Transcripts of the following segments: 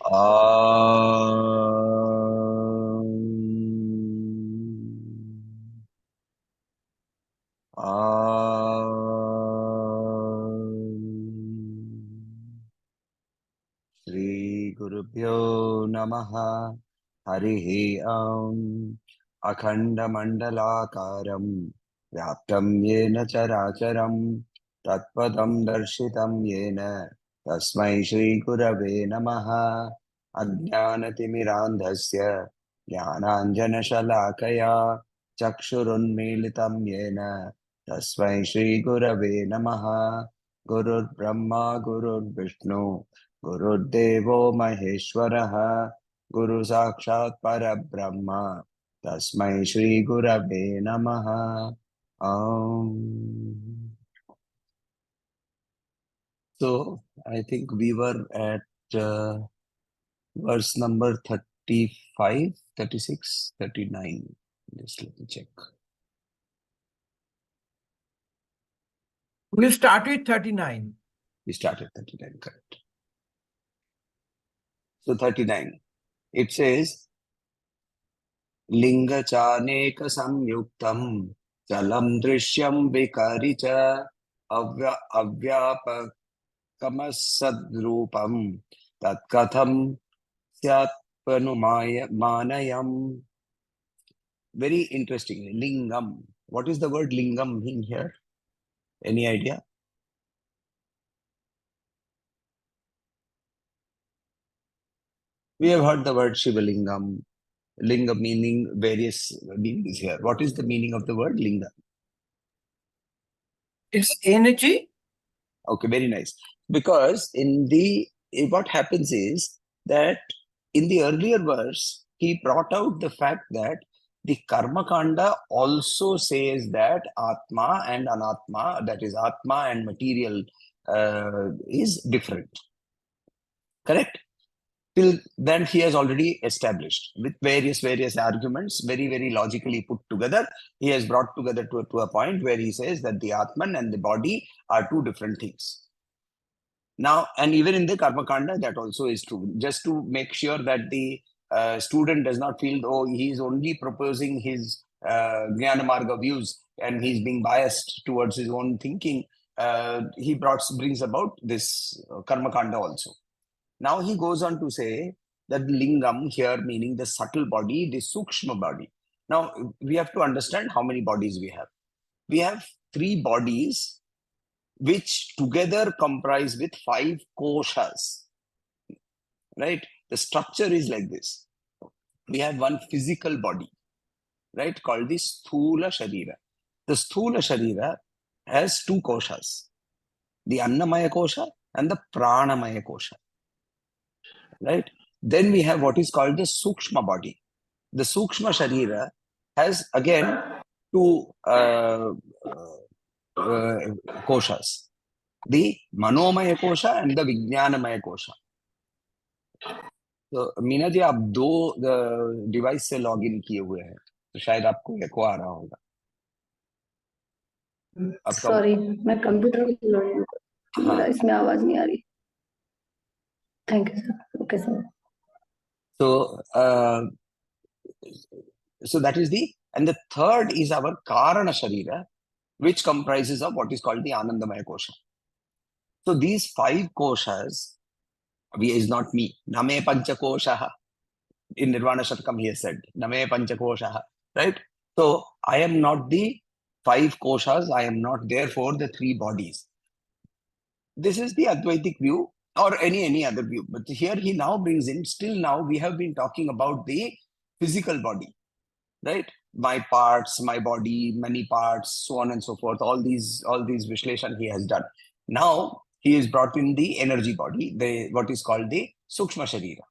Om. Shri Gurubhyo Namaha. Harihi Om. Akhanda Mandalakaram. Vyaptam Yena Characharam. Tatpadam Darshitam Yena. Tasmai Shri Gurave Namaha. Ajnanatimirandhasya. Jnananjana Shalakaya. Chakshurunmilitam Yena. Tasmai Shri Gurave Namaha. Gurur Brahma Gurur Vishnu. Gurudevo Maheshwaraha. Guru Sakshat Parabrahma. Tasmai Shri Gurave Namaha. So, I think we were at verse number 35, 36, 39. Just let me check. We'll start with 39. We started 39, correct. So 39. It says, Linga chaneka samyuktam chalam drishyam vikaricha avyapakamas sadrupam tatkatham syat manayam. Very interesting. Lingam. What is the word lingam mean here? Any idea? We have heard the word Shivalingam. Linga meaning various meanings here. What is the meaning of the word linga? It's energy. Okay, very nice. Because what happens is that in the earlier verse, he brought out the fact that the Karma Kanda also says that Atma and Anatma, that is Atma and material, is different. Correct? Till then, he has already established with various arguments, very logically put together. He has brought together to a point where he says that the Atman and the body are two different things. Now, and even in the Karma Kanda, that also is true. Just to make sure that the student does not feel, oh, he is only proposing his Jnana Marga views and he's being biased towards his own thinking, he brings about this Karma Kanda also. Now he goes on to say that lingam here meaning the subtle body, the sukshma body. Now we have to understand how many bodies we have. We have 3 bodies which together comprise with 5 koshas. Right? The structure is like this. We have one physical body, right, called the sthula sharira. The sthula sharira has 2 koshas, the annamaya kosha and the pranamaya kosha. Right? Then we have what is called the sukshma body. The sukshma sharira has again 2 koshas, the manomaya kosha and the vijnanamaya kosha. तो मीना जी, आप 2 device से login किए हुए हैं, तो शायद आपको एको आ रहा होगा. सॉरी, मैं कंप्यूटर में लॉगिन कर, मेरा इसमें आवाज नहीं आ रही. Thank you sir. Okay sir. So that is and the third is our Karana Sharira, which comprises of what is called the Anandamaya Kosha. So these 5 koshas, is not me. Name Pancha Koshaha. In Nirvana Shatakam he has said, Name Pancha Koshaha. Right? So I am not the 5 koshas, I am not therefore the 3 bodies. This is the Advaitic view or any other view. But here he now brings in, still now we have been talking about the physical body. Right? My parts, my body, many parts, so on and so forth. All these Vishleshan he has done. Now he has brought in the energy body, what is called the Sukshma Sharira.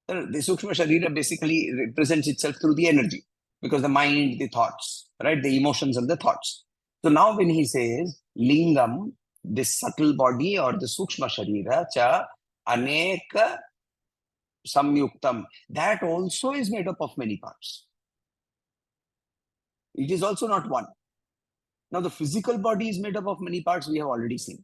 The Sukshma Sharira basically represents itself through the energy, because the mind, the thoughts, right? The emotions and the thoughts. So now when he says Lingam, this subtle body or the Sukshma Sharira, cha aneka samyuktam, that also is made up of many parts. It is also not one. Now the physical body is made up of many parts, we have already seen.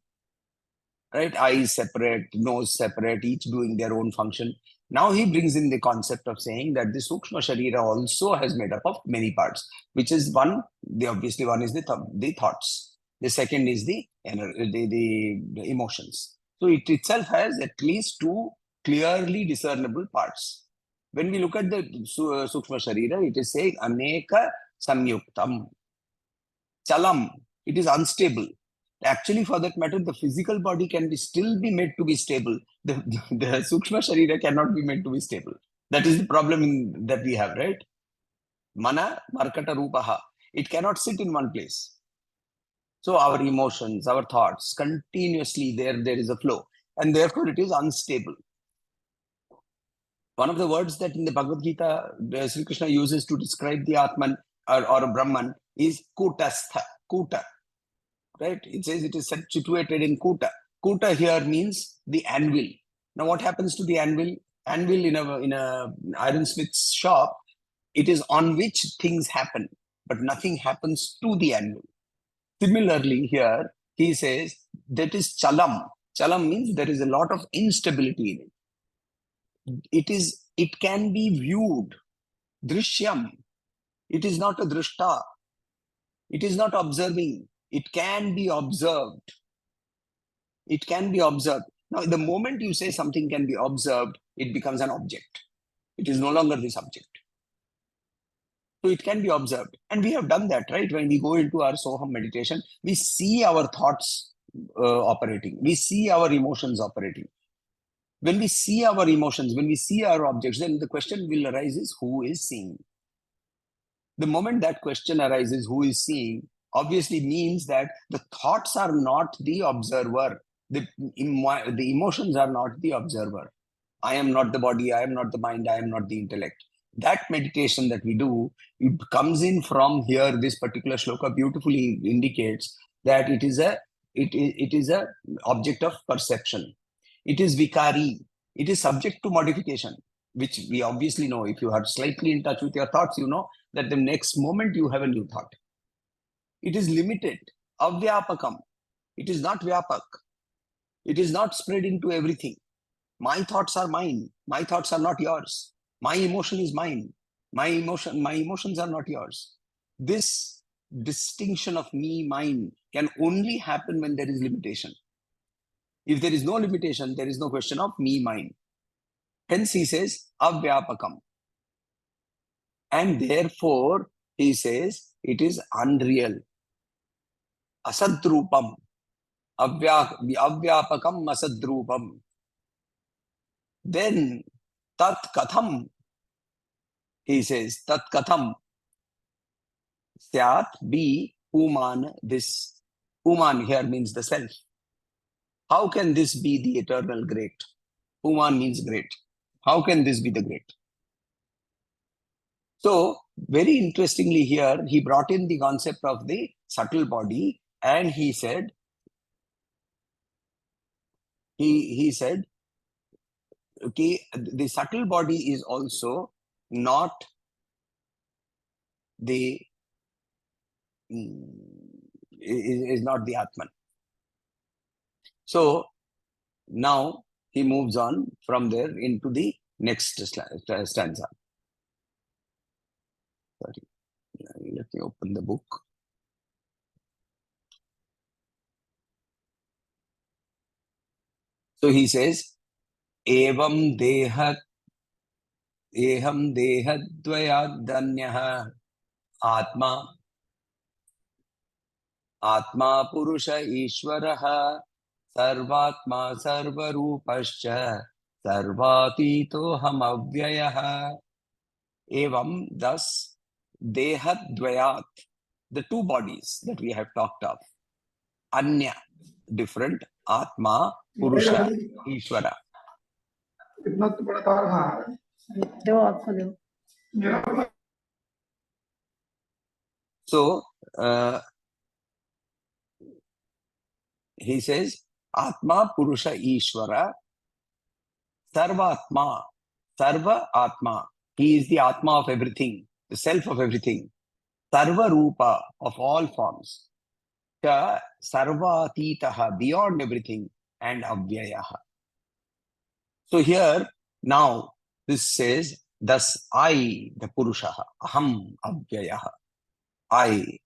right? Eyes separate, nose separate, each doing their own function. Now he brings in the concept of saying that the Sukshma Sharira also has made up of many parts, which is one, obviously one is the thoughts. The second is the emotions. So it itself has at least two clearly discernible parts. When we look at the Sukshma Sharira, it is saying Aneka Samyuktam. Chalam, it is unstable. Actually, for that matter, the physical body can still be made to be stable. The Sukshma Sharira cannot be made to be stable. That is the problem that we have, right? Mana Markata Rupaha. It cannot sit in one place. So our emotions, our thoughts, continuously there is a flow. And therefore it is unstable. One of the words that in the Bhagavad Gita, Sri Krishna uses to describe the Atman or Brahman is Kutastha, Kuta. Right? It says it is situated in Kuta. Kuta here means the anvil. Now, what happens to the anvil? Anvil in a ironsmith's shop, it is on which things happen, but nothing happens to the anvil. Similarly, here he says that is chalam. Chalam means there is a lot of instability in it. It can be viewed, drishyam. It is not a drishta. It is not observing. It can be observed. It can be observed. Now, the moment you say something can be observed, it becomes an object. It is no longer the subject. So it can be observed. And we have done that, right? When we go into our Soham meditation, we see our thoughts operating. We see our emotions operating. When we see our emotions, when we see our objects, then the question will arise is who is seeing? The moment that question arises, who is seeing, obviously means that the thoughts are not the observer. The emotions are not the observer. I am not the body, I am not the mind, I am not the intellect. That meditation that we do, it comes in from here. This particular shloka beautifully indicates that it is a object of perception. It is vikari. It is subject to modification, which we obviously know. If you are slightly in touch with your thoughts, you know that the next moment you have a new thought. It is limited, avyapakam. It is not vyapak. It is not spread into everything. My thoughts are mine. My thoughts are not yours. My emotion is mine. My emotions are not yours. This distinction of me, mine can only happen when there is limitation. If there is no limitation, there is no question of me, mine. Hence he says, avyapakam. And therefore, he says, it is unreal. Asadrupam. Avyapakam asadrupam. Then, tat katham, he says, tat katham syat be uman, this. Uman here means the self. How can this be the eternal great? Uman means great. How can this be the great? So, very interestingly here, he brought in the concept of the subtle body, and he said, he said, okay, the subtle body is also not the is not the Atman. So now he moves on from there into the next stanza. Sorry, let me open the book. So he says, Evam deha eham dehadvayadanyah atma atma purusha ishvaraha sarvatma sarvarupascha sarvatito ham avyayah. Evam, thus, dehadvayat, the two bodies that we have talked of, anya, different, atma, purusha, ishvara. दो आपको दो So, he says, atma, purusha, ishvara, sarvatma, sarva atma. He is the atma of everything, the self of everything. Sarva rupa, of all forms. Sarva atitaha, beyond everything. and avyayaha. So here, now, this says, thus I, the Purushaha, aham avyayaha. I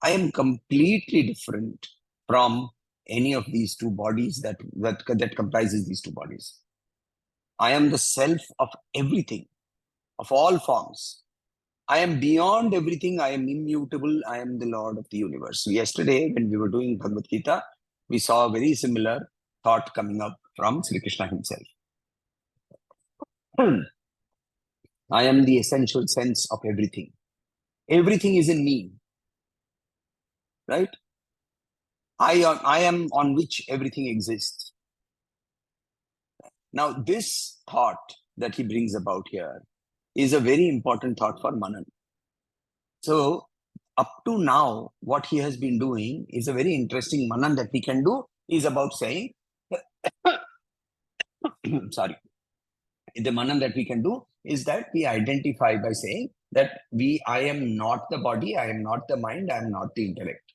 am completely different from any of these two bodies that comprises these two bodies. I am the self of everything, of all forms. I am beyond everything. I am immutable. I am the Lord of the universe. So yesterday, when we were doing Bhagavad Gita, we saw a very similar thought coming up from Sri Krishna himself. I am the essential sense of everything. Everything is in me, right? I am on which everything exists. Now, this thought that he brings about here is a very important thought for Manan. So, up to now, what he has been doing is a very interesting Manan that we can do is about saying, sorry, the Manan that we can do is that we identify by saying that I am not the body, I am not the mind, I am not the intellect.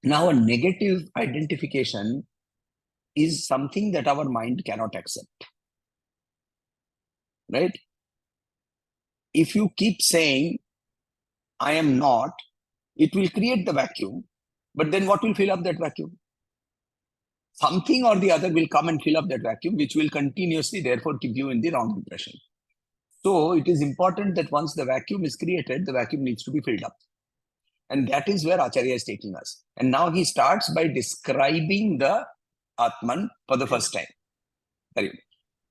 Now, a negative identification is something that our mind cannot accept, right? If you keep saying, I am not, it will create the vacuum, but then what will fill up that vacuum? Something or the other will come and fill up that vacuum, which will continuously, therefore, keep you in the wrong impression. So, it is important that once the vacuum is created, the vacuum needs to be filled up. And that is where Acharya is taking us. And now he starts by describing the Atman for the first time. Very good.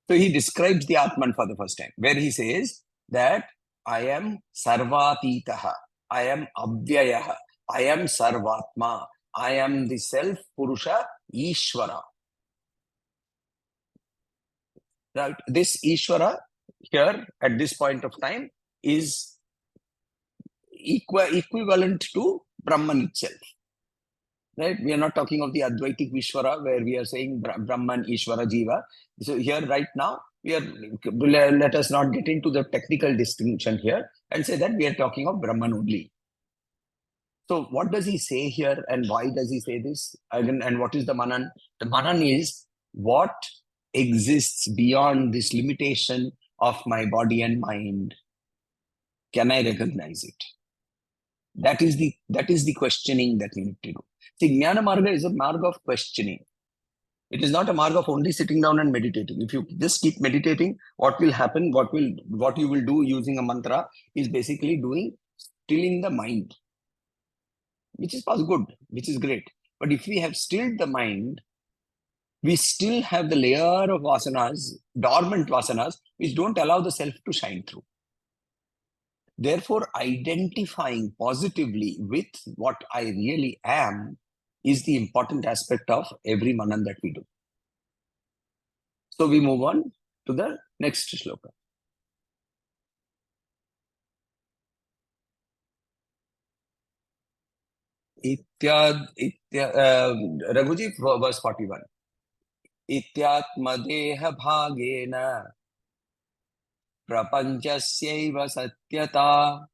So he describes the Atman for the first time, where he says that I am Sarvatitaha, I am Avyayaha, I am Sarvatma, I am the self Purusha Ishvara. Right? This Ishvara here at this point of time is equivalent to Brahman itself. Right? We are not talking of the Advaitic Vishwara where we are saying Brahman, Ishvara, Jiva. So here right now, let us not get into the technical distinction here and say that we are talking of Brahman only. So what does he say here and why does he say this? And what is the Manan? The Manan is what exists beyond this limitation of my body and mind. Can I recognize it? That is the questioning that we need to do. See, Jnana Marga is a marga of questioning. It is not a marga of only sitting down and meditating. If you just keep meditating, what will happen, what you will do using a mantra is basically stilling the mind, which is good, which is great. But if we have stilled the mind, we still have the layer of vasanas, dormant vasanas, which don't allow the self to shine through. Therefore, identifying positively with what I really am is the important aspect of every manan that we do. So we move on to the next shloka. Raghuji, verse 41. Ityatmadeha bhagena prapanchasyaiva satyata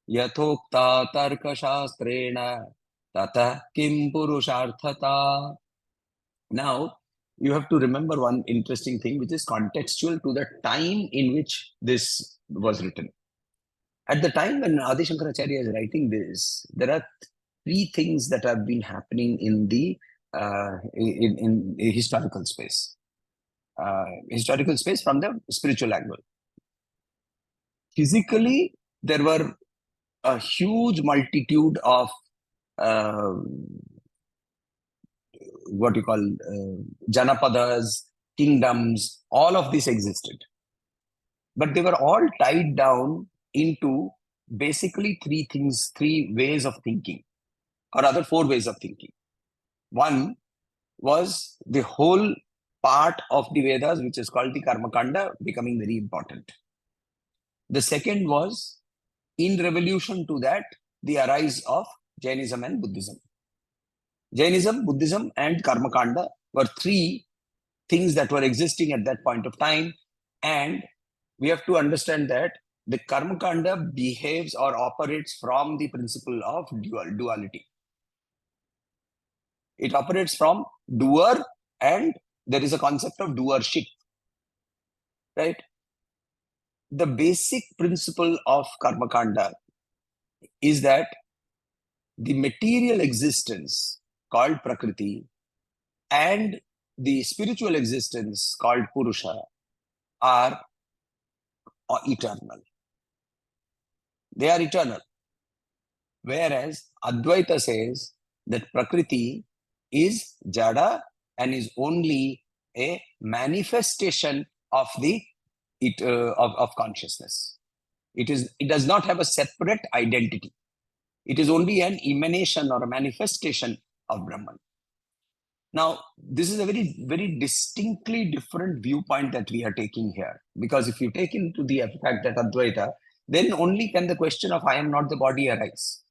yathokta tarkashastrena tata kim purusharthata. Now, you have to remember one interesting thing, which is contextual to the time in which this was written. At the time when Adi Shankaracharya is writing this, there are three things that have been happening in the in historical space. Historical space from the spiritual angle. Physically, there were a huge multitude of what you call janapadas, kingdoms, all of this existed. But they were all tied down into basically three things, three ways of thinking, or rather four ways of thinking. One was the whole part of the Vedas, which is called the Karma Kanda, becoming very important. The second was, in revolution to that, the arise of Jainism and Buddhism. Jainism, Buddhism, and Karma Kanda were three things that were existing at that point of time. And we have to understand that the Karma Kanda behaves or operates from the principle of duality. It operates from doer, and there is a concept of doership, right? The basic principle of karma kanda is that the material existence called prakriti and the spiritual existence called purusha are eternal. They are eternal. Whereas Advaita says that prakriti is jada and is only a manifestation of of consciousness. It does not have a separate identity. It is only an emanation or a manifestation of Brahman. Now, this is a very, very distinctly different viewpoint that we are taking here. Because if you take into the fact that Advaita, then only can the question of I am not the body arise.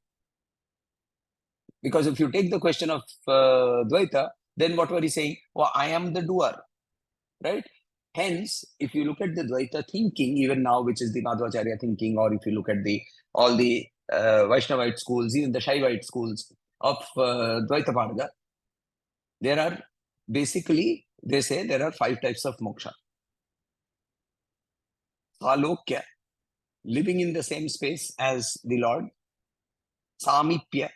Because if you take the question of Dvaita, then what were he saying? Well, I am the doer, right? Hence, if you look at the Dvaita thinking, even now, which is the Madhvacharya thinking, or if you look at all the Vaishnavite schools, even the Shaivite schools of Dvaita Marga, there are basically, they say there are 5 types of moksha. Salokya, living in the same space as the Lord. Samipya,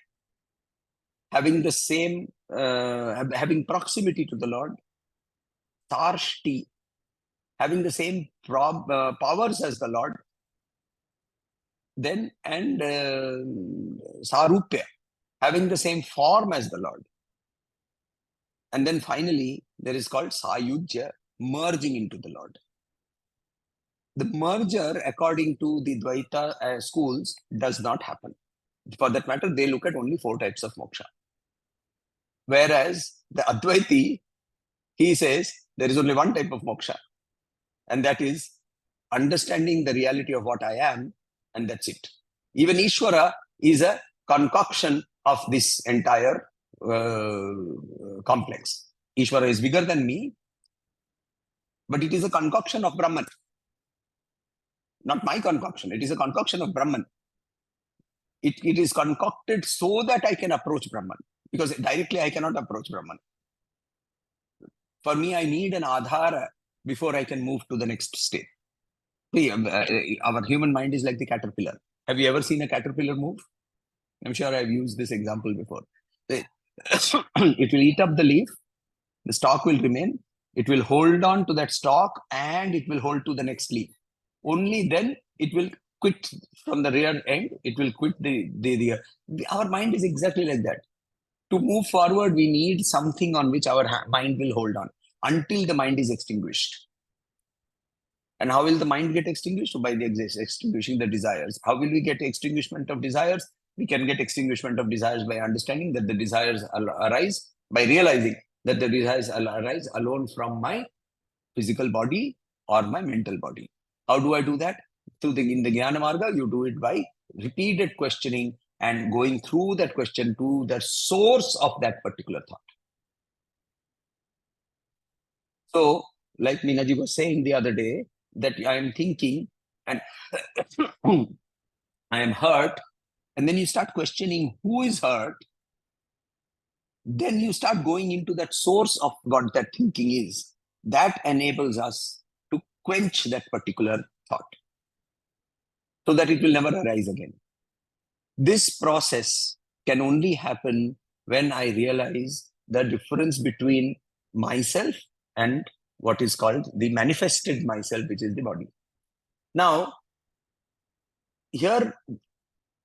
having the same, having proximity to the Lord. Tarshti, having the same powers as the Lord. Then, and Sarupya, having the same form as the Lord. And then finally, there is called Sayujya, merging into the Lord. The merger, according to the Dvaita schools, does not happen. For that matter, they look at only 4 types of moksha. Whereas the Advaiti, he says there is only 1 type of moksha, and that is understanding the reality of what I am, and that's it. Even Ishvara is a concoction of this entire complex. Ishvara is bigger than me, but it is a concoction of Brahman. Not my concoction, it is a concoction of Brahman. It is concocted so that I can approach Brahman, because directly I cannot approach Brahman. For me, I need an adhara before I can move to the next state. Our human mind is like the caterpillar. Have you ever seen a caterpillar move? I'm sure I've used this example before. It will eat up the leaf, the stalk will remain, it will hold on to that stalk, and it will hold to the next leaf. Only then it will quit from the rear end, it will quit our mind is exactly like that. To move forward, we need something on which our mind will hold on until the mind is extinguished. And how will the mind get extinguished? By extinguishing the desires. How will we get extinguishment of desires? We can get extinguishment of desires by understanding that the desires arise, by realizing that the desires arise alone from my physical body or my mental body. How do I do that? In the Jnana Marga, you do it by repeated questioning and going through that question to the source of that particular thought. So, like Minaji was saying the other day, that I am thinking and I am hurt, and then you start questioning who is hurt, then you start going into that source of what that thinking is. That enables us to quench that particular thought so that it will never arise again. This process can only happen when I realize the difference between myself and what is called the manifested myself, which is the body. Now, here,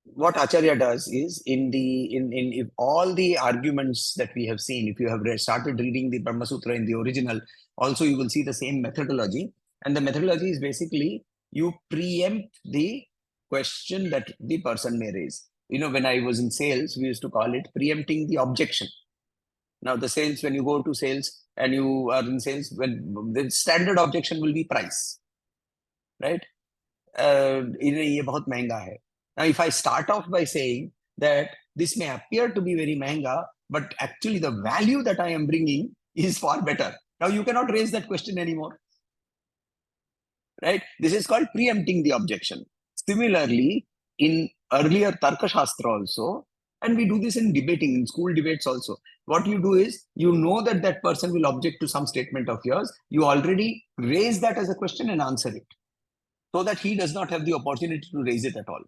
what Acharya does is if all the arguments that we have seen, if you have started reading the Brahma Sutra in the original, also you will see the same methodology. And the methodology is basically you preempt the question that the person may raise. When I was in sales, we used to call it preempting the objection. Now, the sales, when you go to sales and you are in sales, when the standard objection will be price, right? ये बहुत महंगा है. Now, if I start off by saying that this may appear to be very महंगा, but actually the value that I am bringing is far better. Now, you cannot raise that question anymore, right? This is called preempting the objection. Similarly, in earlier Tarka Shastra also, And we do this in debating, in school debates also. What you do is, you know that that person will object to some statement of yours. You already raise that as a question and answer it, so that he does not have the opportunity to raise it at all.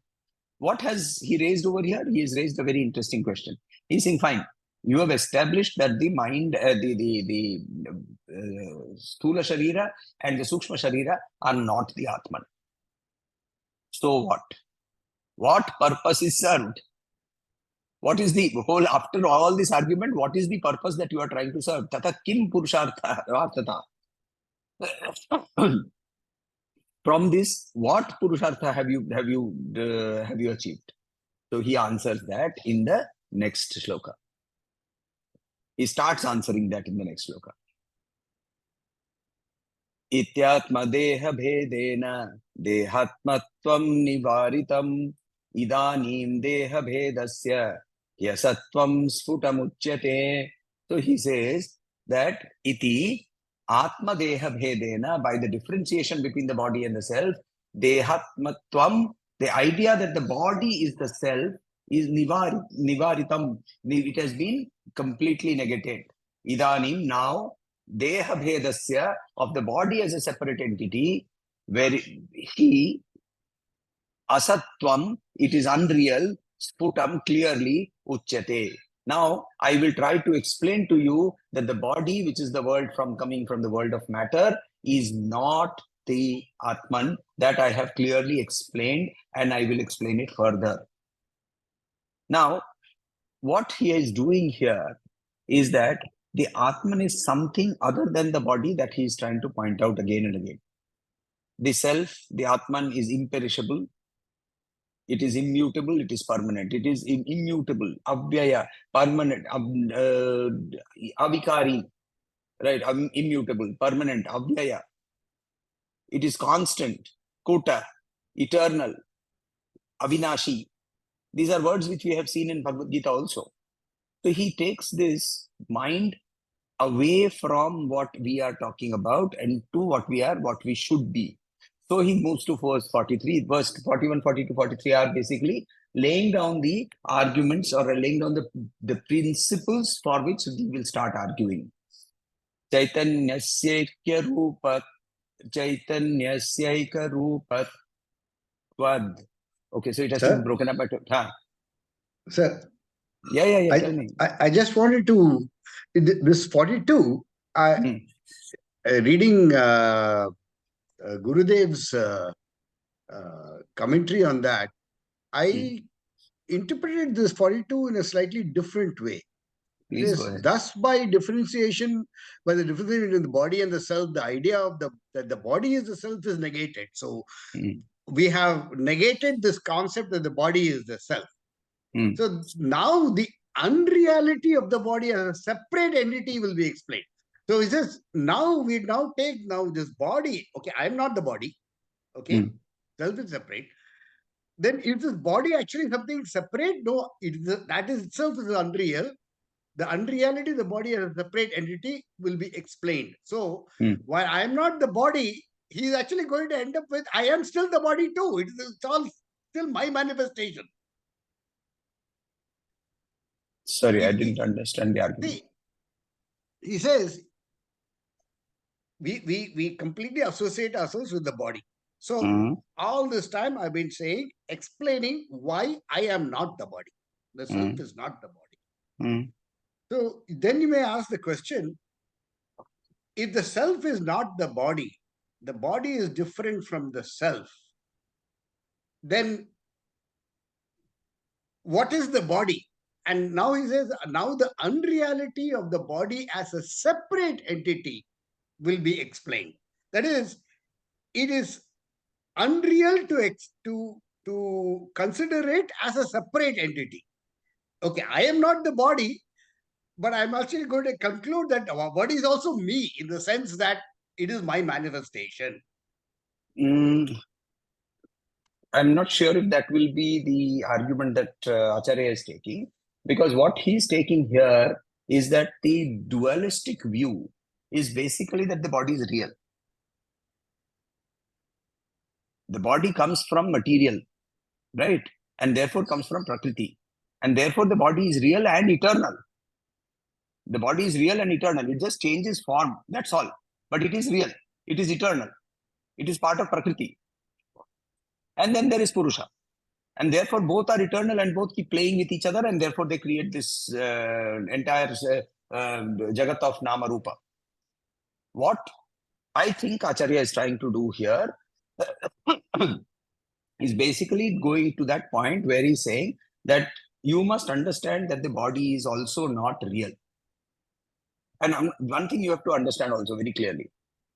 What has he raised over here? He has raised a very interesting question. He's saying, fine, you have established that the mind, the Sthula Sharira and the Sukshma Sharira are not the Atman. So what? What purpose is served? What is the whole, after all this argument, what is the purpose that you are trying to serve? Tata kim purushartha vartata. From this, what purushartha have you achieved? So he answers that in the next shloka. He starts answering that in the next shloka. Ityatma deha bhedena dehatmatvam nivaritam idanim deha bhedasya yasatvam sputamuchyate. So he says that iti atma deha bhedena, by the differentiation between the body and the self, dehatmatvam, the idea that the body is the self, is nivaritam. It has been completely negated. Idanim, now, deha bhedasya, of the body as a separate entity, where he asatvam, it is unreal, sputam, clearly, uchyate. Now, I will try to explain to you that the body, which is the world coming from the world of matter, is not the Atman. That I have clearly explained, and I will explain it further. Now, what he is doing here is that the Atman is something other than the body that he is trying to point out again and again. The self, the Atman, is imperishable. It is immutable, it is permanent. It is immutable, avyaya, permanent, avikari, right? Immutable, permanent, avyaya. It is constant, kuta, eternal, avinashi. These are words which we have seen in Bhagavad Gita also. So he takes this mind away from what we are talking about and to what we are, what we should be. So he moves to verse 43. Verse 41, 42, 43 are basically laying down the arguments, or laying down the principles for which we will start arguing. Chaitanyasyaikya rupat, Chaitanyasyaika rupat tvad. Okay, so it has to be broken up by Sir, yeah, tell me. I just wanted to, this 42, reading Gurudev's commentary on that, I interpreted this 42 in a slightly different way. It is thus by differentiation, by the difference between the body and the self, the idea of that the body is the self is negated. So we have negated this concept that the body is the self. So now the unreality of the body as a separate entity will be explained. So he says, now we take this body. Okay, I am not the body. Okay, self is separate. Then is this body actually something separate? No, that is itself is unreal. The unreality of the body as a separate entity will be explained. So while I am not the body, he is actually going to end up with, I am still the body too. It's all still my manifestation. Sorry, I didn't understand the argument. See, he says, we completely associate ourselves with the body. So all this time I've been saying, explaining why I am not the body. The self is not the body. So then you may ask the question, if the self is not the body is different from the self, then what is the body? And now he says, now the unreality of the body as a separate entity will be explained. That is, it is unreal to consider it as a separate entity. Okay, I am not the body, but I'm actually going to conclude that our body is also me in the sense that it is my manifestation. I'm not sure if that will be the argument that Acharya is taking, because what he's taking here is that the dualistic view is basically that the body is real. The body comes from material, right? And therefore comes from Prakriti. And therefore, the body is real and eternal. The body is real and eternal. It just changes form. That's all. But it is real. It is eternal. It is part of Prakriti. And then there is Purusha. And therefore, both are eternal and both keep playing with each other. And therefore, they create this entire Jagat of Nama Rupa. What I think Acharya is trying to do here is basically going to that point where he's saying that you must understand that the body is also not real. And one thing you have to understand also very clearly.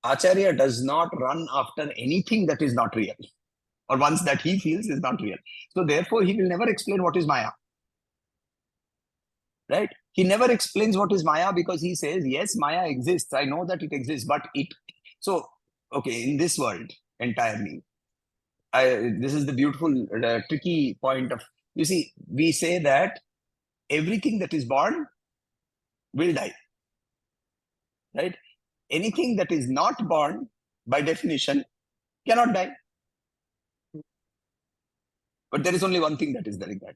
Acharya does not run after anything that is not real, or ones that he feels is not real. So therefore, he will never explain what is Maya. Right? He never explains what is Maya because he says, yes, Maya exists. I know that it exists, but it... So, okay, in this world entirely, this is the beautiful, tricky point of... You see, we say that everything that is born will die. Right? Anything that is not born, by definition, cannot die. But there is only one thing that is like that.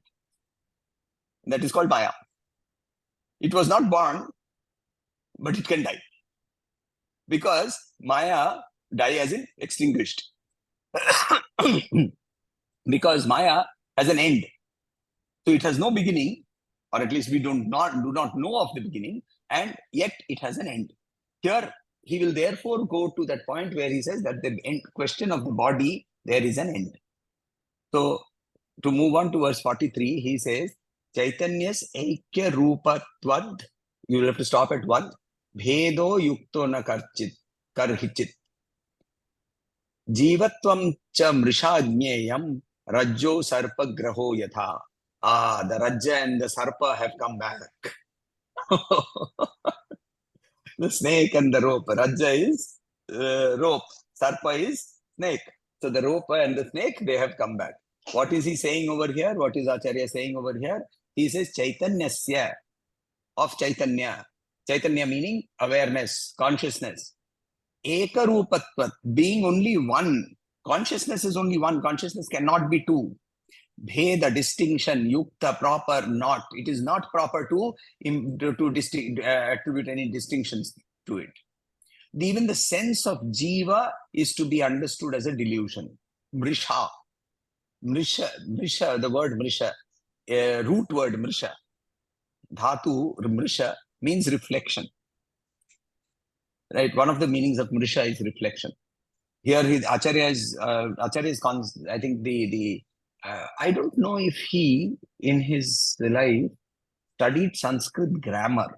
That is called Maya. It was not born, but it can die. Because Maya die as in extinguished. Because Maya has an end. So it has no beginning, or at least we do not know of the beginning, and yet it has an end. Here, he will therefore go to that point where he says that the end question of the body, there is an end. So, to move on to verse 43, he says, Chaitanyas Aikya Rupatvad, you will have to stop at 1, Bhedo Yukto na Karhichit. Jivatvam cha mrishajnyeyam Rajjo Sarpa Graho Yatha. Ah, the Rajja and the Sarpa have come back. The snake and the rope. Rajja is rope. Sarpa is snake. So the rope and the snake, they have come back. What is he saying over here? What is Acharya saying over here? He says Chaitanyasya, of Chaitanya. Chaitanya meaning awareness, consciousness. Eka Rupatvat, being only one. Consciousness is only one. Consciousness cannot be two. Bheda, distinction, yukta, proper, not. It is not proper to attribute any distinctions to it. Even the sense of jiva is to be understood as a delusion. Mrisha. Mrisha, the word mrisha, root word mrisha. Dhatu, mrisha, means reflection. Right? One of the meanings of mrisha is reflection. Here, Acharya is, I think I don't know if he, in his life, studied Sanskrit grammar.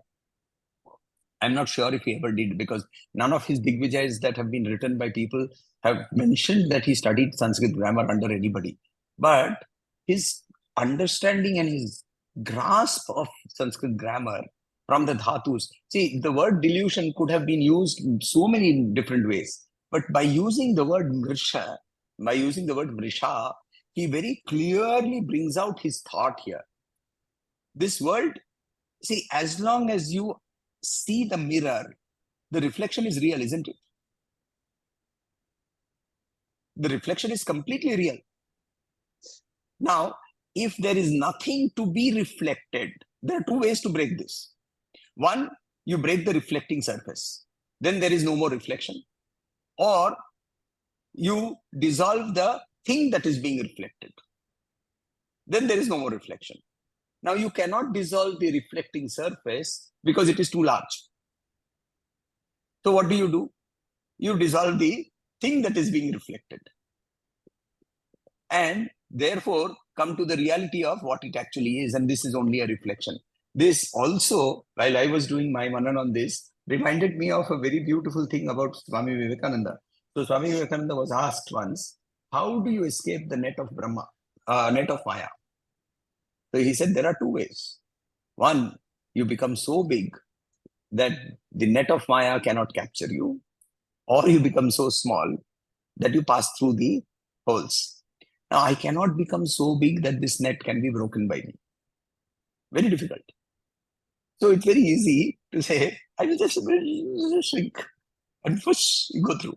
I'm not sure if he ever did, because none of his Digvijayas that have been written by people have mentioned that he studied Sanskrit grammar under anybody. But his understanding and his grasp of Sanskrit grammar from the dhatus, see, the word delusion could have been used in so many different ways. But by using the word mrisha, he very clearly brings out his thought here. This world, see, as long as you see the mirror, the reflection is real, isn't it? The reflection is completely real. Now, if there is nothing to be reflected, there are two ways to break this. One, you break the reflecting surface. Then there is no more reflection. Or you dissolve the thing that is being reflected. Then there is no more reflection. Now, you cannot dissolve the reflecting surface because it is too large. So what do? You dissolve the thing that is being reflected. And therefore, come to the reality of what it actually is. And this is only a reflection. This also, while I was doing my manan on this, reminded me of a very beautiful thing about Swami Vivekananda. So Swami Vivekananda was asked once, how do you escape the net of Brahma, net of Maya? So he said, there are two ways. One, you become so big that the net of Maya cannot capture you, or you become so small that you pass through the holes. Now, I cannot become so big that this net can be broken by me. Very difficult. So it's very easy to say, I will just shrink and push, you go through.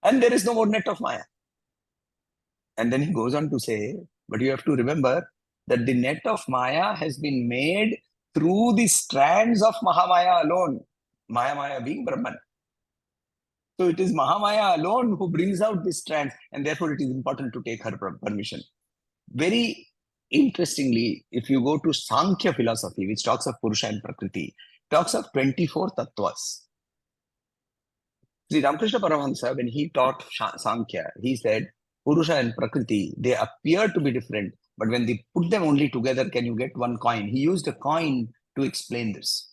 And there is no more net of Maya. And then he goes on to say, but you have to remember that the net of Maya has been made through the strands of Mahamaya alone. Maya being Brahman. So it is Mahamaya alone who brings out this strand, and therefore it is important to take her permission. Very interestingly, if you go to Sankhya philosophy, which talks of Purusha and Prakriti, talks of 24 tattvas. Sri Ramakrishna Paramahansa, when he taught Sankhya, he said, Purusha and Prakriti, they appear to be different, but when they put them only together, can you get one coin? He used a coin to explain this.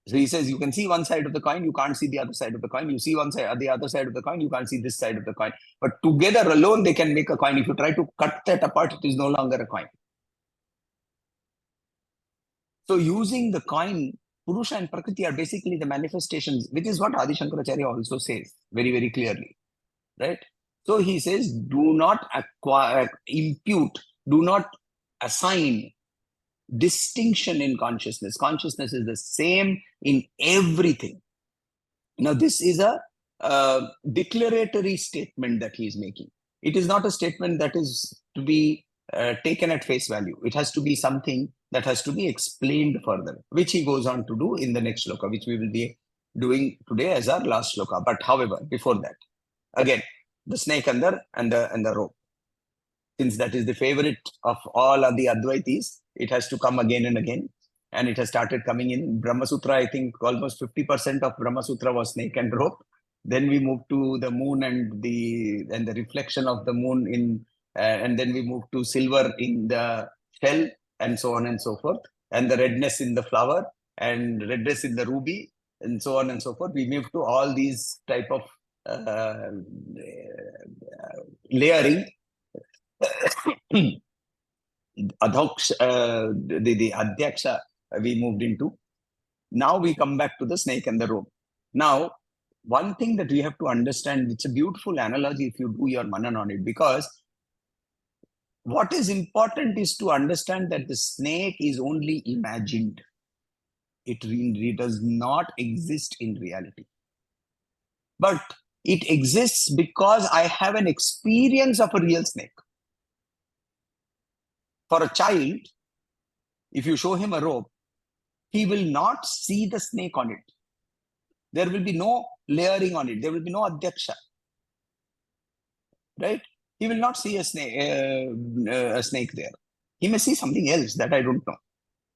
So he says, you can see one side of the coin, you can't see the other side of the coin. You see one side, the other side of the coin, you can't see this side of the coin. But together alone, they can make a coin. If you try to cut that apart, it is no longer a coin. So using the coin, Purusha and Prakriti are basically the manifestations, which is what Adi Shankaracharya also says very, very clearly, right? So he says, do not impute, do not assign distinction in consciousness. Consciousness is the same in everything. Now, this is a declaratory statement that he is making. It is not a statement that is to be taken at face value. It has to be something that has to be explained further, which he goes on to do in the next shloka, which we will be doing today as our last shloka. But however, before that, again, the snake and the rope. Since that is the favorite of all of the Advaitis, it has to come again and again. And it has started coming in Brahma Sutra. I think almost 50% of Brahma Sutra was snake and rope. Then we moved to the moon and the reflection of the moon in, and then we moved to silver in the shell, and so on and so forth, and the redness in the flower and redness in the ruby, and so on and so forth. We moved to all these type of layering. The Adhyaksha we moved into. Now we come back to the snake and the rope. Now, one thing that we have to understand, it's a beautiful analogy if you do your manan on it, because what is important is to understand that the snake is only imagined. It really does not exist in reality. But it exists because I have an experience of a real snake. For a child, if you show him a rope, he will not see the snake on it. There will be no layering on it. There will be no adhyaksha. Right? He will not see a snake there. He may see something else that I don't know.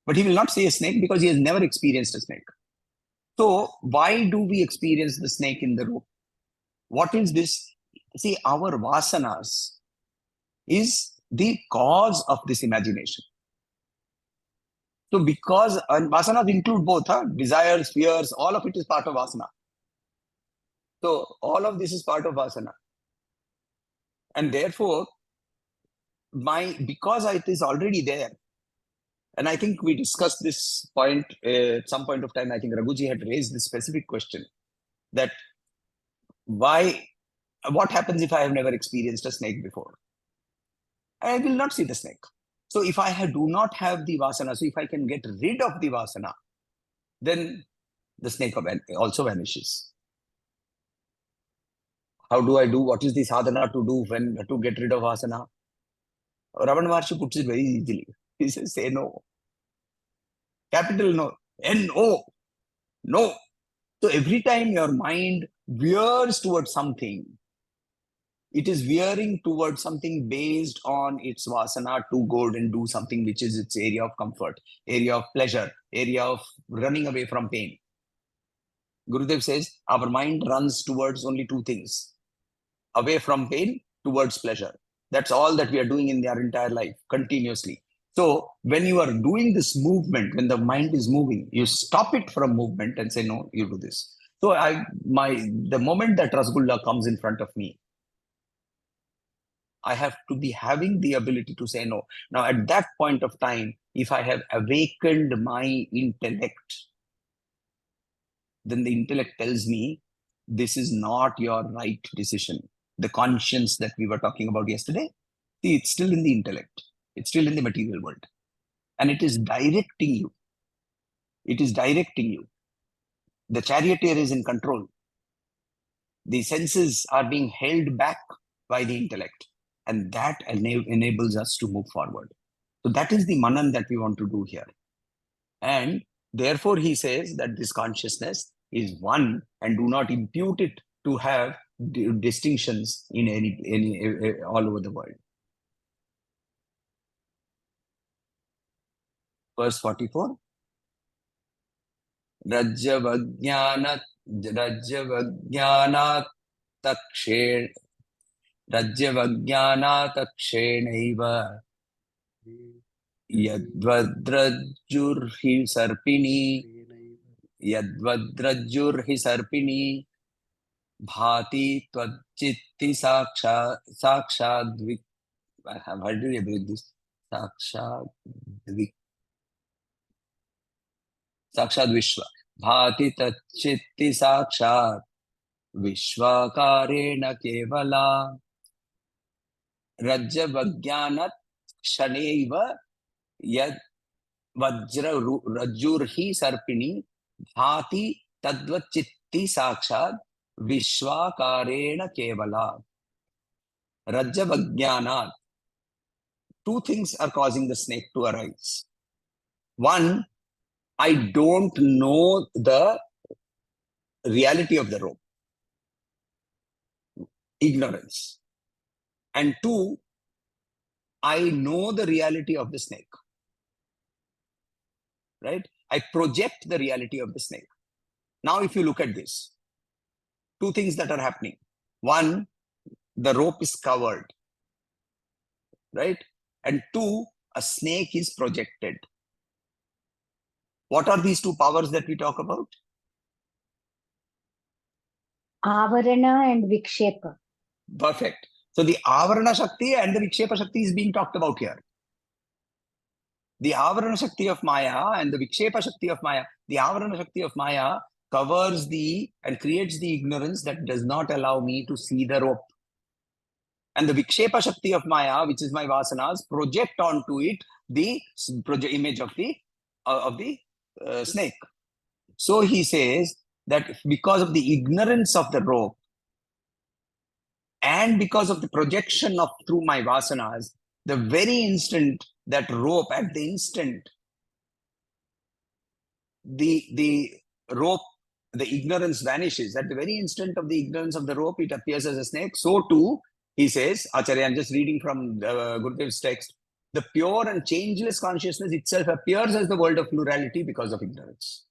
But he will not see a snake because he has never experienced a snake. So why do we experience the snake in the rope? What is this? See, our vasanas is the cause of this imagination. So because vasanas include both, desires, fears, all of it is part of vasana. So all of this is part of vasana. And therefore, because it is already there, and I think we discussed this point at some point of time. I think Raghuji had raised this specific question that what happens if I have never experienced a snake before? I will not see the snake. So if I do not have the vasana, so if I can get rid of the vasana, then the snake also vanishes. How do I do? What is the sadhana to do to get rid of vasana? Ravan Maharshi puts it very easily. He says, say no. Capital no. N-O. No. So every time your mind veers towards something, it is veering towards something based on its vasana to go and do something which is its area of comfort, area of pleasure, area of running away from pain. Gurudev says our mind runs towards only two things: away from pain, towards pleasure. That's all that we are doing in our entire life, continuously. So when you are doing this movement, when the mind is moving, you stop it from movement and say, no, you do this. So the moment that Rasgulla comes in front of me, I have to be having the ability to say no. Now, at that point of time, if I have awakened my intellect, then the intellect tells me, this is not your right decision. The conscience that we were talking about yesterday, see, it's still in the intellect. It's still in the material world. And it is directing you. It is directing you. The charioteer is in control. The senses are being held back by the intellect. And that enables us to move forward. So that is the manan that we want to do here. And therefore he says that this consciousness is one and do not impute it to have distinctions in any all over the world. Verse 44. Rajyavagnyanat Rajyavagnyanatakshenaiva Yadvadrajurhi Sarpini Bhati Tvachitti Sakshad. How do you read this? Sakshad Vishwa. Bhati Tvachitti Sakshad Vishwakarena Kevala Rajyavagyanat Kshaneva Yad Rajurhi Sarpini Bhati Tadvachitti Sakshad Vishwakarena Kevala. Rajyavagyanat. Two things are causing the snake to arise. One, I don't know the reality of the rope. Ignorance. And two, I know the reality of the snake. Right? I project the reality of the snake. Now, if you look at this, two things that are happening. One, the rope is covered. Right? And two, a snake is projected. What are these two powers that we talk about? Avarana and Vikshepa. Perfect. So the Avarana Shakti and the Vikshepa Shakti is being talked about here. The Avarana Shakti of Maya and the Vikshepa Shakti of Maya. The Avarana Shakti of Maya covers and creates the ignorance that does not allow me to see the rope. And the Vikshepa Shakti of Maya, which is my vasanas, project onto it the image of the snake. So he says that because of the ignorance of the rope and because of the projection through my vasanas, the very instant that rope, at the instant the rope, the ignorance vanishes. At the very instant of the ignorance of the rope, it appears as a snake. So too, he says, Acharya, I'm just reading from Gurudev's text, the pure and changeless consciousness itself appears as the world of plurality because of ignorance.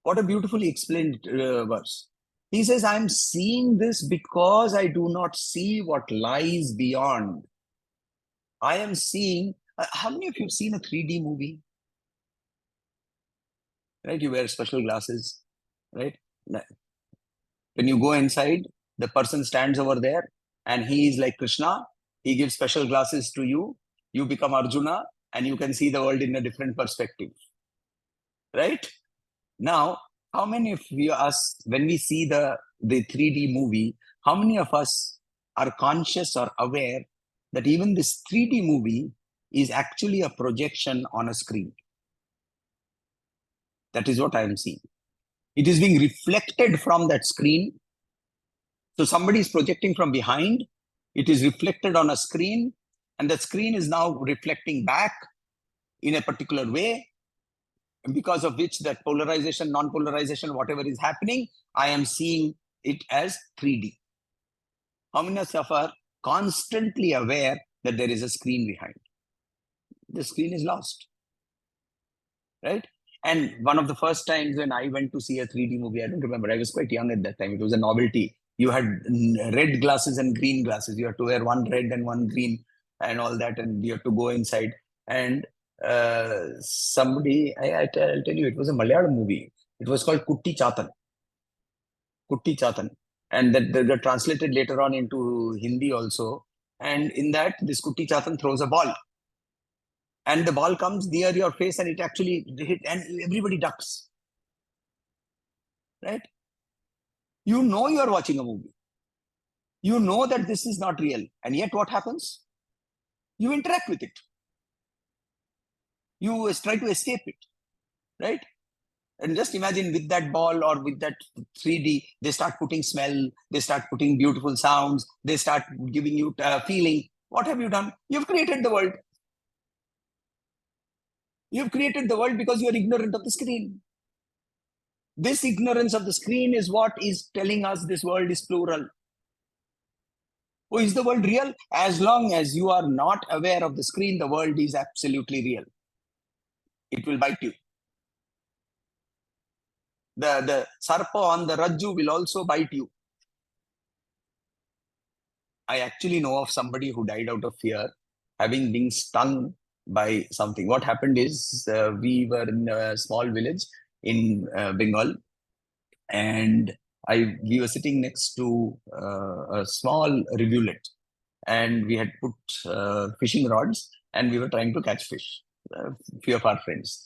What a beautifully explained verse. He says, I'm seeing this because I do not see what lies beyond. I am seeing, how many of you have seen a 3D movie? Right, you wear special glasses, right? When you go inside, the person stands over there and he is like Krishna. He gives special glasses to you. You become Arjuna and you can see the world in a different perspective, right? Now, how many of us, when we see the 3D movie, how many of us are conscious or aware that even this 3D movie is actually a projection on a screen? That is what I am seeing. It is being reflected from that screen. So somebody is projecting from behind. It is reflected on a screen, and that screen is now reflecting back in a particular way, because of which that polarization, non-polarization, whatever is happening, I am seeing it as 3D. How many of us are constantly aware that there is a screen behind? The screen is lost, right? And one of the first times when I went to see a 3D movie, I don't remember, I was quite young at that time. It was a novelty. You had red glasses and green glasses. You had to wear one red and one green and all that, and you have to go inside. And somebody, I'll tell you, it was a Malayalam movie. It was called Kutti Chatan. Kutti Chatan. And that got translated later on into Hindi also. And in that, this Kutti Chatan throws a ball. And the ball comes near your face and it actually hit, and everybody ducks. Right? You know you're watching a movie. You know that this is not real. And yet what happens? You interact with it. You try to escape it. Right? And just imagine with that ball or with that 3D, they start putting smell, they start putting beautiful sounds, they start giving you feeling. What have you done? You've created the world. You've created the world because you are ignorant of the screen. This ignorance of the screen is what is telling us this world is plural. Oh, is the world real? As long as you are not aware of the screen, the world is absolutely real. It will bite you. The sarpa on the rajju will also bite you. I actually know of somebody who died out of fear, having been stung by something. What happened is we were in a small village in Bengal, and we were sitting next to a small rivulet, and we had put fishing rods, and we were trying to catch fish. Few of our friends.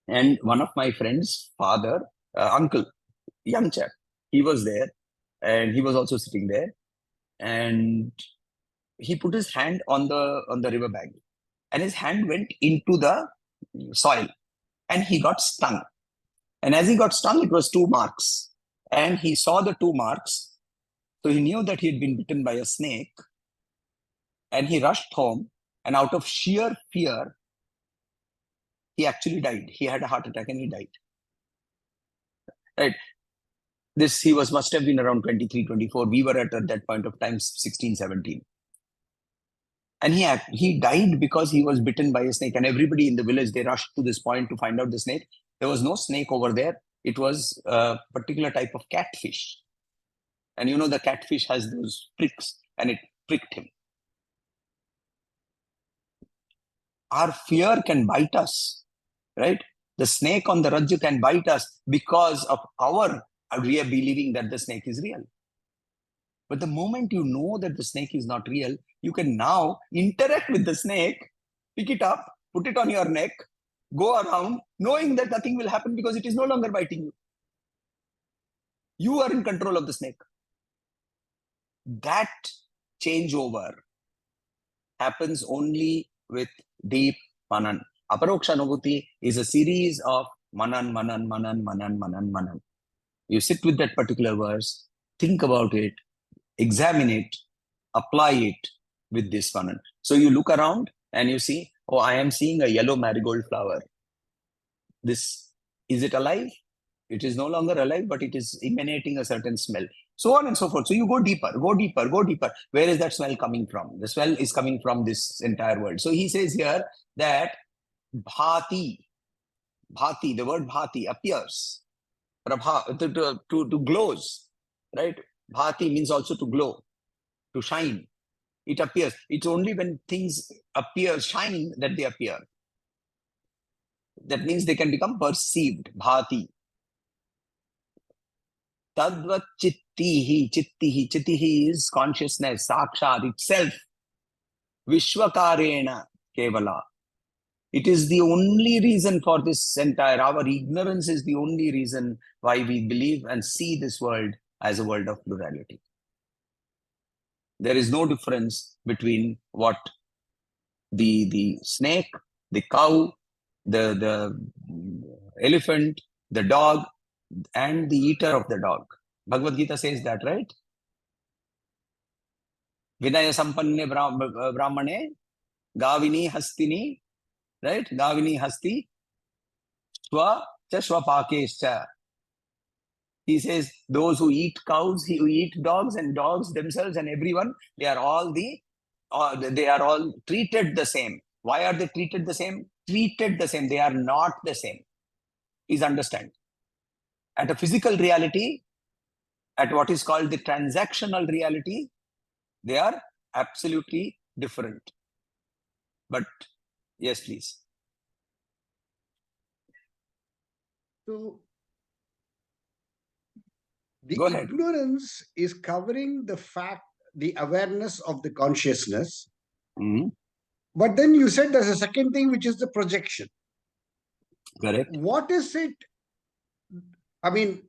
And one of my friends' father, uncle, young chap, he was there, and he was also sitting there, and he put his hand on the river bank, and his hand went into the soil, and he got stung. And as he got stung, it was 2 marks, and he saw the 2 marks, so he knew that he had been bitten by a snake, and he rushed home, and out of sheer fear, he actually died. He had a heart attack and he died. Right. He must have been around 23, 24. We were at that point of time, 16, 17. And he died because he was bitten by a snake. And everybody in the village, they rushed to this point to find out the snake. There was no snake over there. It was a particular type of catfish. And you know, the catfish has those pricks, and it pricked him. Our fear can bite us, right? The snake on the rajju can bite us because of our believing that the snake is real. But the moment you know that the snake is not real, you can now interact with the snake, pick it up, put it on your neck, go around, knowing that nothing will happen because it is no longer biting you. You are in control of the snake. That changeover happens only with deep manan. Aparokshanubhuti is a series of manan, manan, manan, manan, manan, manan. You sit with that particular verse, think about it, examine it, apply it with this manan. So you look around and you see, oh, I am seeing a yellow marigold flower. Is it alive? It is no longer alive, but it is emanating a certain smell. So on and so forth. So you go deeper, go deeper, go deeper. Where is that smell coming from? The smell is coming from this entire world. So he says here that bhati, the word bhati appears. To glows, right? Bhati means also to glow, to shine. It appears. It's only when things appear, shine, that they appear. That means they can become perceived. Bhati. Tadvat chittihi. Chittihi is consciousness, sakshat itself. Vishwakarena kevala. It is the only reason for this entire, our ignorance is the only reason why we believe and see this world as a world of plurality. There is no difference between what the snake, the cow, the elephant, the dog, and the eater of the dog. Bhagavad Gita says that, right? Vinaya sampanne brahmane, gavini hastini, right? Gavini hasti, swa cha swapakescha. He says those who eat cows, who eat dogs, and dogs themselves, and everyone, they are all treated the same. Why are they treated the same? Treated the same. They are not the same. Please understand. At a physical reality, at what is called the transactional reality, they are absolutely different. But yes, please. So the Go ahead. ignorance is covering the fact, the awareness of the consciousness. Mm-hmm. But then you said there's a second thing, which is the projection. Correct. What is it? I mean,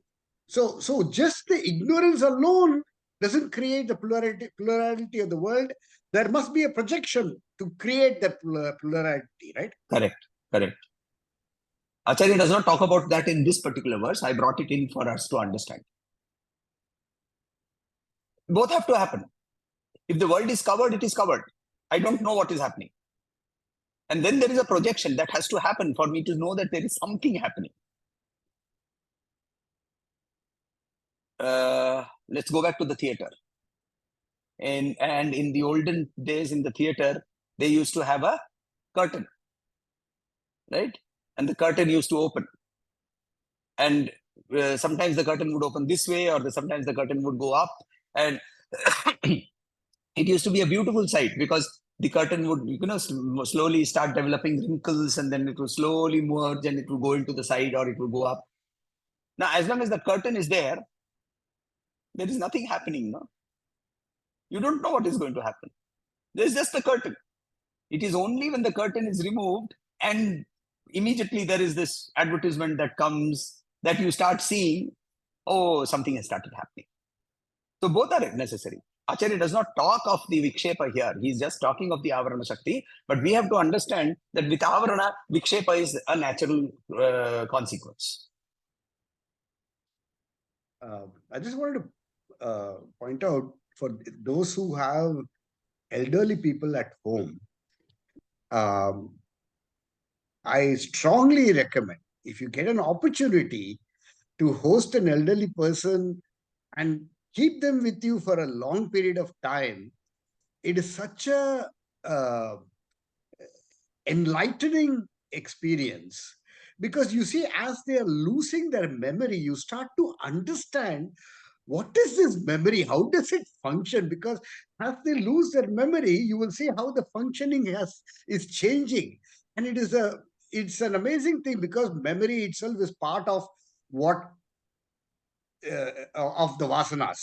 so just the ignorance alone doesn't create the plurality of the world. There must be a projection to create that plurality, right? Correct. Correct. Acharya does not talk about that in this particular verse. I brought it in for us to understand. Both have to happen. If the world is covered, it is covered. I don't know what is happening. And then there is a projection that has to happen for me to know that there is something happening. Let's go back to the theater. And in the olden days in the theater, they used to have a curtain, right? And the curtain used to open. And sometimes the curtain would open this way, or sometimes the curtain would go up. And it used to be a beautiful sight because the curtain would, slowly start developing wrinkles, and then it would slowly merge and it would go into the side or it would go up. Now, as long as the curtain is there is nothing happening. No? You don't know what is going to happen. There's just the curtain. It is only when the curtain is removed and immediately there is this advertisement that comes that you start seeing, oh, something has started happening. So both are necessary. Acharya does not talk of the Vikshepa here. He's just talking of the Avarana Shakti. But we have to understand that with Avarana, Vikshepa is a natural consequence. I just wanted to point out for those who have elderly people at home, I strongly recommend, if you get an opportunity to host an elderly person and keep them with you for a long period of time, it is such a enlightening experience. Because you see, as they are losing their memory, you start to understand what is this memory? How does it function? Because as they lose their memory, you will see how the functioning is changing. And it's an amazing thing because memory itself is part of of the vasanas.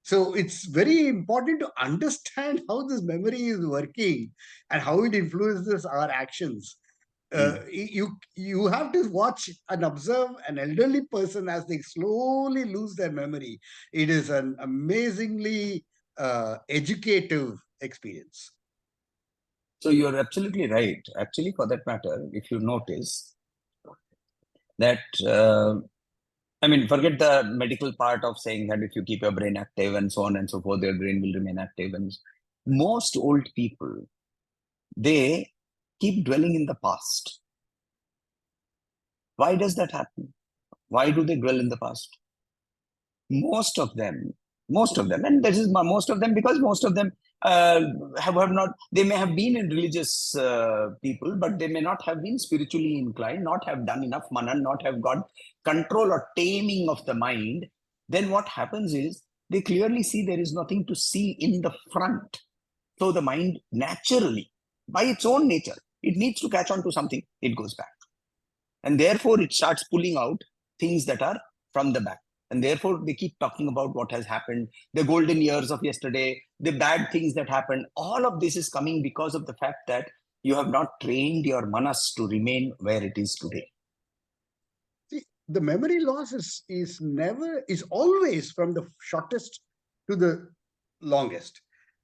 So it's very important to understand how this memory is working and how it influences our actions. You have to watch and observe an elderly person as they slowly lose their memory. It is an amazingly educative experience. So you're absolutely right. Actually, for that matter, if you notice that, forget the medical part of saying that if you keep your brain active and so on and so forth, your brain will remain active. And most old people, they keep dwelling in the past. Why does that happen? Why do they dwell in the past? Most of them, and this is most of them because most of them have not, they may have been in religious people, but they may not have been spiritually inclined, not have done enough manan, not have got control or taming of the mind. Then what happens is they clearly see there is nothing to see in the front. So the mind naturally, by its own nature, it needs to catch on to something, it goes back. And therefore it starts pulling out things that are from the back. And therefore they keep talking about what has happened, the golden years of yesterday, the bad things that happened. All of this is coming because of the fact that you have not trained your manas to remain where it is today. See, the memory loss is always from the shortest to the longest.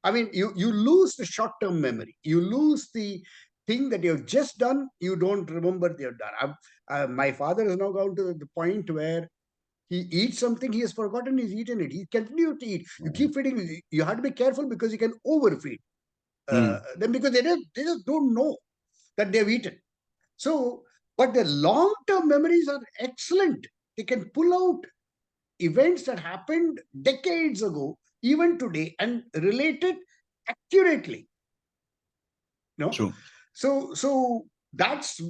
You lose the short-term memory. You lose the thing that you've just done. You don't remember you've done. My father has now gone to the point where he eats something, he has forgotten he's eaten it. He continues to eat. You keep feeding. You have to be careful because you can overfeed them because they just don't know that they've eaten. So, but the long-term memories are excellent. They can pull out events that happened decades ago, even today, and relate it accurately. True. So that's,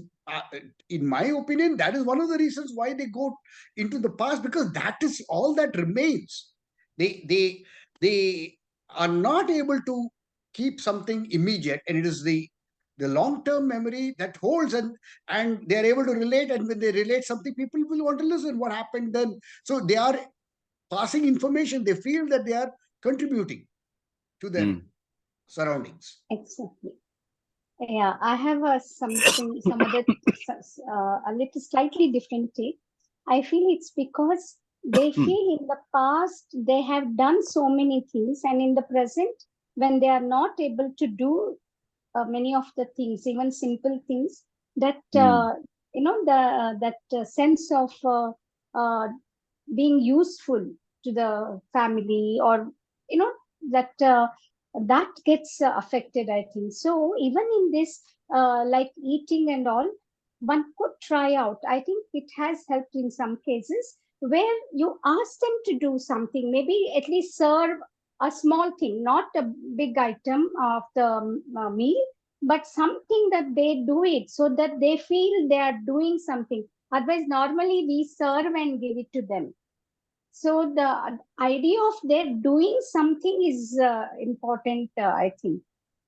in my opinion, that is one of the reasons why they go into the past, because that is all that remains. They are not able to keep something immediate, and it is the long-term memory that holds, and they are able to relate, and when they relate something, people will want to listen what happened then. So they are passing information. They feel that they are contributing to their surroundings. Exactly. Yeah, I have some other a little slightly different take. I feel it's because they feel in the past they have done so many things, and in the present, when they are not able to do many of the things, even simple things, that that sense of being useful to the family, or that that gets affected, I think. So even in this, like eating and all, one could try out. I think it has helped in some cases where you ask them to do something, maybe at least serve a small thing, not a big item of the meal, but something that they do it so that they feel they are doing something. Otherwise, normally we serve and give it to them. So the idea of their doing something is important, I think.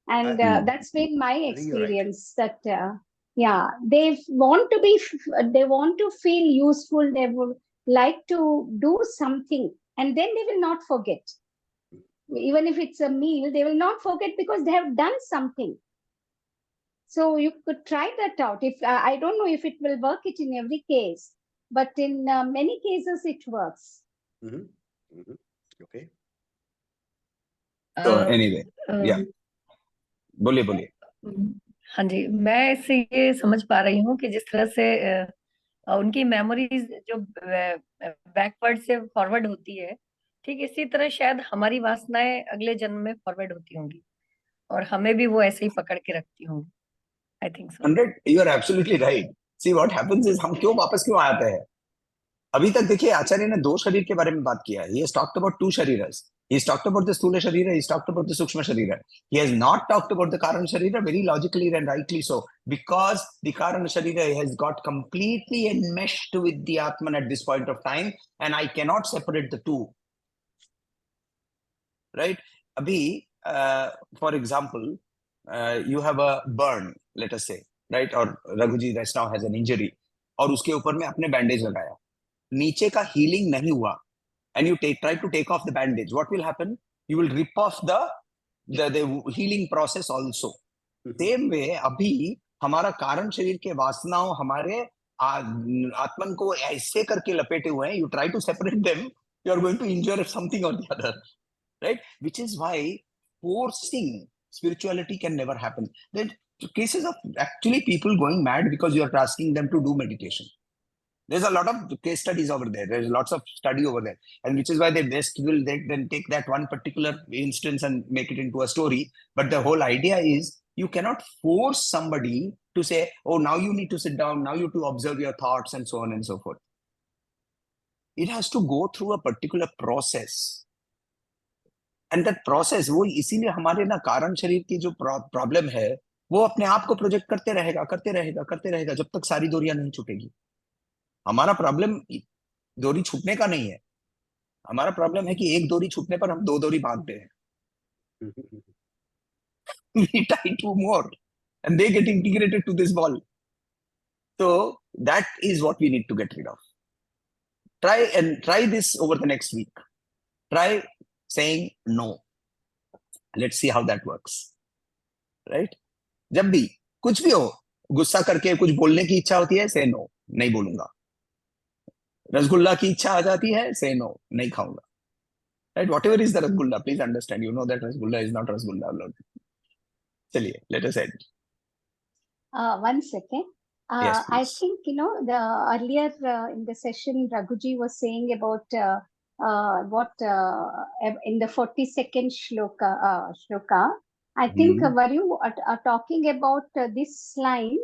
And that's been my I think you're right. experience that, yeah, they want to feel useful. They would like to do something, and then they will not forget. Even if it's a meal, they will not forget because they have done something. So you could try that out. If I don't know if it will work it in every case, but in many cases it works. Okay. So anyway, yeah. बोलिए. हाँ जी, मैं इससे ये समझ पा रही हूँ कि जिस तरह से उनकी मेमोरीज जो बैकवर्ड से फॉरवर्ड होती है, ठीक इसी तरह शायद हमारी वासनाएं अगले जन्म में फॉरवर्ड होती होंगी और हमें भी वो ऐसे ही पकड़ के रखती होंगी. I think so. 100, you are absolutely right. See what happens is हम क्यों वापस क्यों आते हैं? अभी तक देखिए आचार्य ने 2 शरीर के बारे में बात किया है. He has talked about 2 shariras. He has talked about the sthula sharira. He has talked about the sukshma sharira. He has not talked about the karana sharira, very logically and rightly so, because the karana sharira has got completely enmeshed with the atman at this point of time, and I cannot separate the two. Right? Abhi, for example, you have a burn, let us say, right? Or Raghuji just now has an injury, और उसके ऊपर में आपने bandage लगाया, नीचे का healing नहीं हुआ, and you try to take off the bandage. What will happen? You will rip off the healing process also. Same way, अभी हमारा कारण शरीर के वासनाओं हमारे आत्मन को ऐसे करके लपेटे हुए हैं. You try to separate them, you are going to injure something or the other, right? Which is why forcing spirituality can never happen. There are cases of actually people going mad because you are asking them to do meditation. There's a lot of case studies over there. There's lots of study over there. And which is why they best will then take that one particular instance and make it into a story. But the whole idea is you cannot force somebody to say, oh, now you need to sit down, now you have to observe your thoughts and so on and so forth. It has to go through a particular process. And that process, वो इसीलिए हमारे ना कारण शरीर की जो problem है, वो अपने आप को प्रोजेक्ट करते रहेगा जब तक सारी डोरियां नहीं छूटेगी. हमारा प्रॉब्लम डोरी छूटने का नहीं है. हमारा प्रॉब्लम है कि एक डोरी छूटने पर हम 2 डोरी बांधते हैं. We tie 2 more and they get integrated to this ball. So that is what we need to get rid of. Try this over the next week. Try saying no. Let's see how that works. Right? जब भी कुछ भी हो, गुस्सा करके कुछ बोलने की इच्छा होती है, say no, नहीं बोलूंगा. रसगुल्ला की इच्छा आ जाती है, say no, नहीं खाऊंगा. Right? Whatever is the rasgulla, please understand. You know that rasgulla is not rasgulla. Chaliye, let us end. 1 second. Yes, I please. think, the earlier in the session, Raghuji was saying about what in the 42nd shloka, I think were you are talking about this line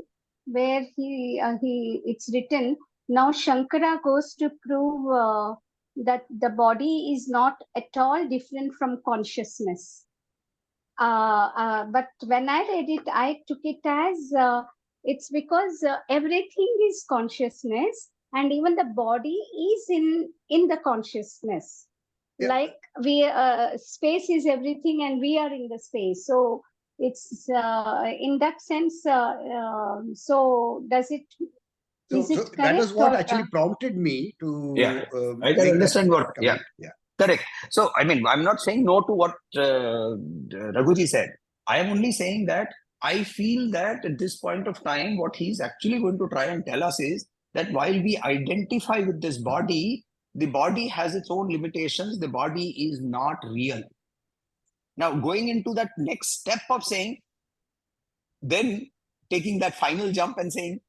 where it's written, now Shankara goes to prove that the body is not at all different from consciousness. But when I read it, I took it as it's because everything is consciousness, and even the body is in the consciousness. Yeah. Like we space is everything, and we are in the space. So it's in that sense. So does it? Is it correct? That is what actually prompted me to. Yeah, I can understand what. Yeah. Correct. So, I mean, I'm not saying no to what Raghuji said. I am only saying that I feel that at this point of time, what he's actually going to try and tell us is that while we identify with this body, the body has its own limitations. The body is not real. Now, going into that next step of saying, then taking that final jump and saying,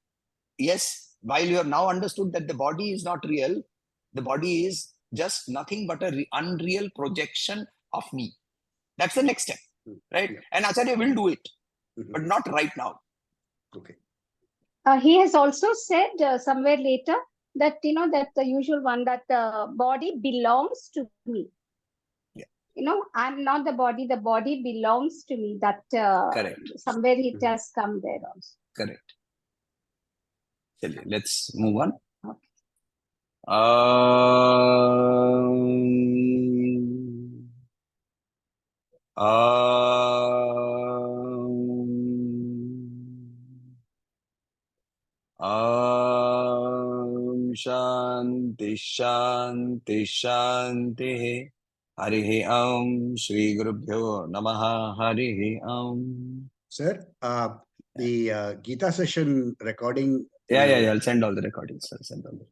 yes, while you have now understood that the body is not real, the body is just nothing but an unreal projection of me. That's the next step. right? Yeah. And Acharya will do it, Mhm. but not right now. Okay. He has also said somewhere later that, that the usual one, that the body belongs to me. Yeah. I'm not the body belongs to me. That Correct. somewhere it Mhm. has come there also. Correct. Let's move on. Okay. Shanti Shanti Shanti. Harihi Om. Shri Gurubhyo Namaha. Harihi Om. Sir, the Gita session recording. Yeah. I'll send all the recordings. I'll send all the